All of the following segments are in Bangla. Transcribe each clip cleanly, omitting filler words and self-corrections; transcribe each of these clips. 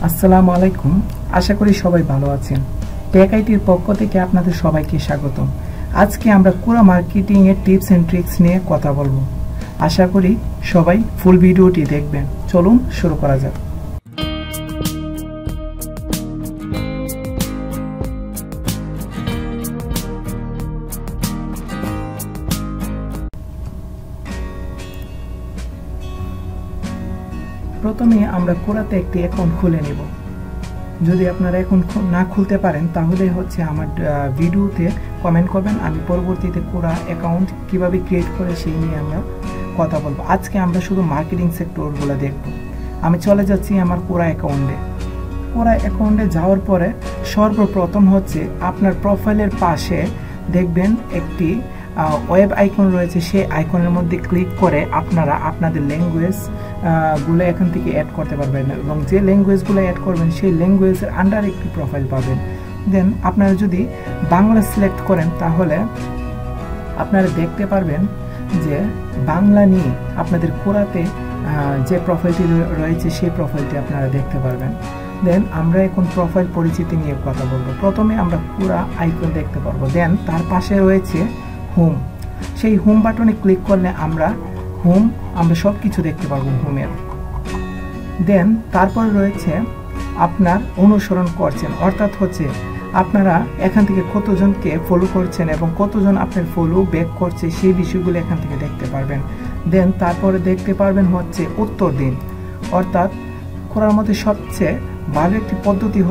আসসালামু আলাইকুম। আশা করি সবাই ভালো আছেন। টেক আইটির পক্ষ থেকে আপনাদের সবাইকে স্বাগতম। আজকে আমরা কোরা মার্কেটিং এর টিপস এন্ড ট্রিক্স নিয়ে কথা বলবো। আশা করি সবাই ফুল ভিডিওটি দেখবেন। চলুন শুরু করা যাক। প্রথমে আমরা কোরাতে একটি অ্যাকাউন্ট খুলে নেব। যদি আপনারা এখন না খুলতে পারেন তাহলে আমার ভিডিওতে কমেন্ট করবেন, আমি পরবর্তীতে কোরা অ্যাকাউন্ট কিভাবে ক্রিয়েট করে সেই নিয়ে আমরা কথা বলবো। আজকে আমরা শুধু মার্কেটিং সেক্টরগুলো দেখব। আমি চলে যাচ্ছি আমার কোরা অ্যাকাউন্টে। কোরা অ্যাকাউন্টে যাওয়ার পরে সর্বপ্রথম আপনার প্রোফাইলের পাশে দেখবেন একটি ওয়েব আইকন রয়েছে। সেই আইকনের মধ্যে ক্লিক করে আপনারা আপনাদের ল্যাঙ্গুয়েজ গুলো এখান থেকে অ্যাড করতে পারবেন এবং যে ল্যাঙ্গুয়েজগুলো অ্যাড করবেন সেই ল্যাঙ্গুয়েজের আন্ডার একটি প্রোফাইল পাবেন। দেন আপনারা যদি বাংলা সিলেক্ট করেন তাহলে আপনারা দেখতে পারবেন যে বাংলা নিয়ে আপনাদের কোরাতে যে প্রোফাইলটি রয়েছে সেই প্রোফাইলটি আপনারা দেখতে পারবেন। দেন আমরা এখন প্রোফাইল পরিচিতি নিয়ে কথা বলবো। প্রথমে আমরা কোরা আইকন দেখতে পারবো। দেন তার পাশে রয়েছে হোম। সেই হোম বাটনে ক্লিক করলে আমরা সব কিছু দেখতে পারবো হোমের। দেন তারপর রয়েছে আপনার অনুসরণ করছেন, অর্থাৎ আপনারা এখান থেকে কতজনকে ফলো করছেন এবং কতজন আপনার ফলো ব্যাক করছে সেই বিষয়গুলো এখান থেকে দেখতে পারবেন। দেন তারপরে দেখতে পারবেন উত্তর দিন, অর্থাৎ করার মধ্যে সবচেয়ে ভালো একটি পদ্ধতি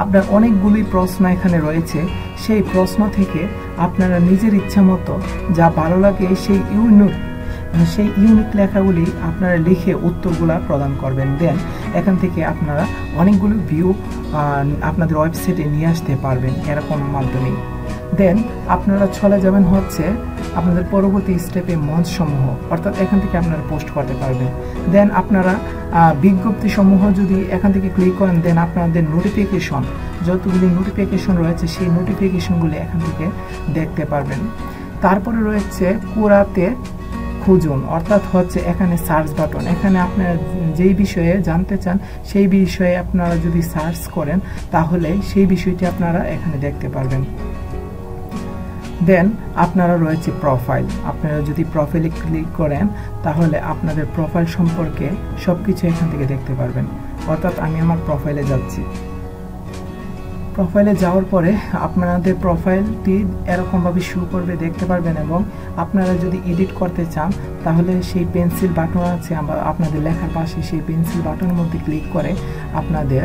আপনার অনেকগুলি প্রশ্ন এখানে রয়েছে। সেই প্রশ্ন থেকে আপনারা নিজের ইচ্ছা মতো যা ভালো লাগে সেই ইউনিক লেখাগুলি আপনারা লিখে উত্তরগুলা প্রদান করবেন। দেন এখান থেকে আপনারা অনেকগুলো ভিউ আপনাদের ওয়েবসাইটে নিয়ে আসতে পারবেন এরকম মাধ্যমে। দেন আপনারা চলে যাবেন আপনাদের পরবর্তী স্টেপে মঞ্চ সমূহ, অর্থাৎ এখান থেকে আপনারা পোস্ট করতে পারবেন। দেন আপনারা বিজ্ঞপ্তি সমূহ যদি এখান থেকে ক্লিক করেন, দেন আপনাদের নোটিফিকেশন যতগুলি নোটিফিকেশন রয়েছে সেই নোটিফিকেশনগুলি এখান থেকে দেখতে পারবেন। তারপরে রয়েছে কোরাতে খুঁজুন, অর্থাৎ এখানে সার্চ বাটন। এখানে আপনারা যেই বিষয়ে জানতে চান সেই বিষয়ে আপনারা যদি সার্চ করেন তাহলে সেই বিষয়টি আপনারা এখানে দেখতে পারবেন। দেন আপনারা রয়েছে প্রোফাইল। আপনারা যদি প্রোফাইলে ক্লিক করেন তাহলে আপনাদের প্রোফাইল সম্পর্কে সবকিছু এখান থেকে দেখতে পারবেন। অর্থাৎ আমি আমার প্রোফাইলে যাচ্ছি। প্রোফাইলে যাওয়ার পরে আপনাদের প্রোফাইলটি এরকমভাবে শো করবে, দেখতে পারবেন। এবং আপনারা যদি এডিট করতে চান তাহলে সেই পেন্সিল বাটন আছে আপনাদের লেখার পাশে, সেই পেন্সিল বাটনের মধ্যে ক্লিক করে আপনাদের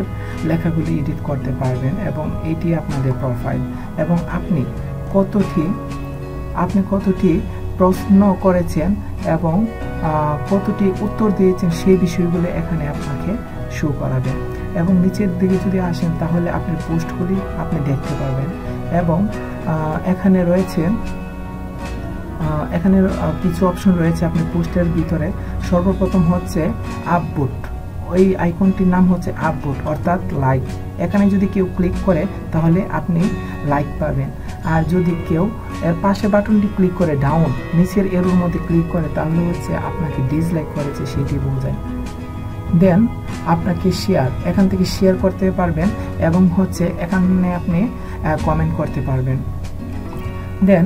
লেখাগুলি এডিট করতে পারবেন। এবং এটি আপনাদের প্রোফাইল এবং আপনি কতটি প্রশ্ন করেছেন এবং কতটি উত্তর দিয়েছেন সেই বিষয়গুলো এখানে আপনাকে শো করাবে। এবং নিচের দিকে যদি আসেন তাহলে আপনার পোস্টগুলি আপনি দেখতে পারবেন। এবং এখানে কিছু অপশন রয়েছে আপনার পোস্টের ভিতরে। সর্বপ্রথম আপভোট। ওই আইকনটির নাম আপভোট, অর্থাৎ লাইক। এখানে যদি কেউ ক্লিক করে তাহলে আপনি লাইক পাবেন। আর যদি কেউ এর পাশে বাটনটি ক্লিক করে ডাউন নিচের এরোর মধ্যে ক্লিক করে তাহলে আপনাকে ডিসলাইক করেছে সেটি বোঝায়। দেন আপনাকে শেয়ার, এখান থেকে শেয়ার করতে পারবেন এবং এখানে আপনি কমেন্ট করতে পারবেন। দেন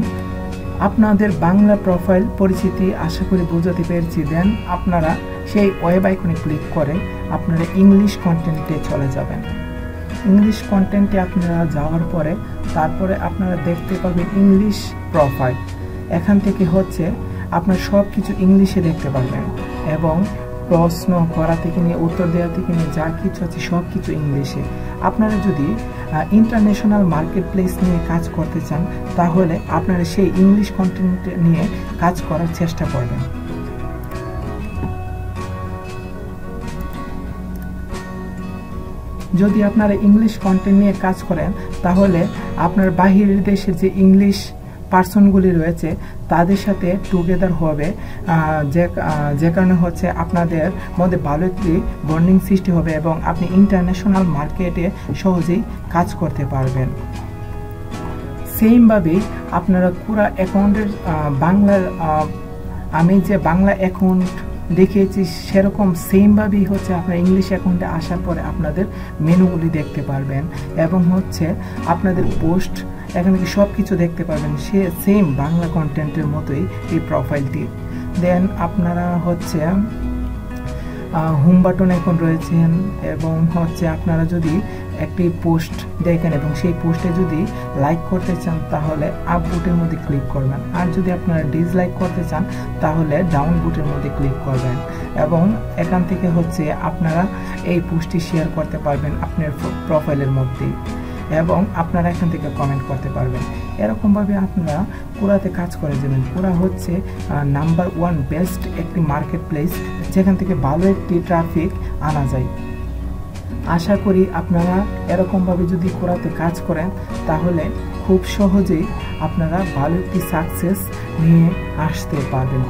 আপনাদের বাংলা প্রোফাইল পরিচিতি আশা করি বোঝাতে পেরেছি। দেন আপনারা সেই ওয়েব আইকনে ক্লিক করে আপনারা ইংলিশ কন্টেন্টে চলে যাবেন। ইংলিশ কন্টেন্টে আপনারা যাওয়ার পরে তারপরে আপনারা দেখতে পাবেন ইংলিশ প্রোফাইল। এখান থেকে আপনার সব কিছু ইংলিশে দেখতে পারবেন এবং প্রশ্ন করা থেকে নিয়ে উত্তর দেওয়া থেকে নিয়ে যা কিছু আছে সব কিছু ইংলিশে। আপনারা যদি ইন্টারন্যাশনাল মার্কেট প্লেস নিয়ে কাজ করতে চান তাহলে আপনারা সেই ইংলিশ কন্টেন্ট নিয়ে কাজ করার চেষ্টা করবেন। যদি আপনারা ইংলিশ কন্টেন্ট নিয়ে কাজ করেন তাহলে আপনার বাহিরের দেশের যে ইংলিশ পার্সনগুলি রয়েছে তাদের সাথে টুগেদার হবে, যে কারণে আপনাদের মধ্যে ভালো একটি বন্ডিং সৃষ্টি হবে এবং আপনি ইন্টারন্যাশনাল মার্কেটে সহজেই কাজ করতে পারবেন। সেমভাবে আপনারা কোরা অ্যাকাউন্টের আমি যে বাংলা অ্যাকাউন্ট দেখিয়েছি সেরকম সেমভাবেই হচ্ছে আপনার ইংলিশ অ্যাকাউন্টে আসার পরে আপনাদের মেনুগুলি দেখতে পারবেন এবং হচ্ছে আপনাদের পোস্ট এখান থেকে সব কিছু দেখতে পারবেন সেম বাংলা কন্টেন্টের মতোই এই প্রোফাইলটি। দেন আপনারা হচ্ছে হোম বাটন এখন রয়েছেন এবং হচ্ছে আপনারা যদি একটি পোস্ট দেখেন এবং সেই পোস্টে যদি লাইক করতে চান তাহলে আপ বুটের মধ্যে ক্লিক করবেন, আর যদি আপনারা ডিসলাইক করতে চান তাহলে ডাউন বুটের মধ্যে ক্লিক করবেন এবং এখান থেকে হচ্ছে আপনারা এই পোস্টটি শেয়ার করতে পারবেন আপনার প্রোফাইলের মধ্যেই এবং আপনারা এখান থেকে কমেন্ট করতে পারবেন। এরকমভাবে আপনারা কোরাতে কাজ করে যাবেন। কোরা হচ্ছে নাম্বার 1 বেস্ট একটি মার্কেট প্লেস যেখান থেকে ভালো একটি ট্রাফিক আনা যায়। আশা করি আপনারা এরকমভাবে যদি কোরাতে কাজ করেন তাহলে খুব সহজেই আপনারা ভালো একটি সাকসেস নিয়ে আসতে পারবেন।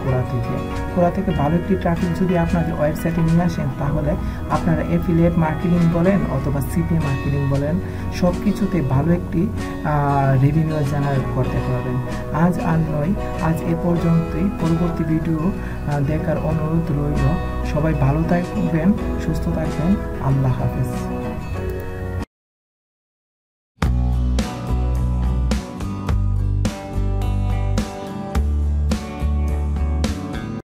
কোরা থেকে ভালো একটি ট্রাফিক যদি আপনাদের ওয়েবসাইটে নিয়ে আসেন তাহলে আপনারা অ্যাফিলিয়েট মার্কেটিং বলেন অথবা সিপি মার্কেটিং বলেন সব কিছুতে ভালো একটি রেভিনিউ জেনারেট করতে পারবেন। আজ আর নয়, আজ এ পর্যন্তই। পরবর্তী ভিডিও দেখার অনুরোধ রইল। সবাই ভালো থাকবেন, সুস্থ থাকবেন। আল্লাহ হাফেজ।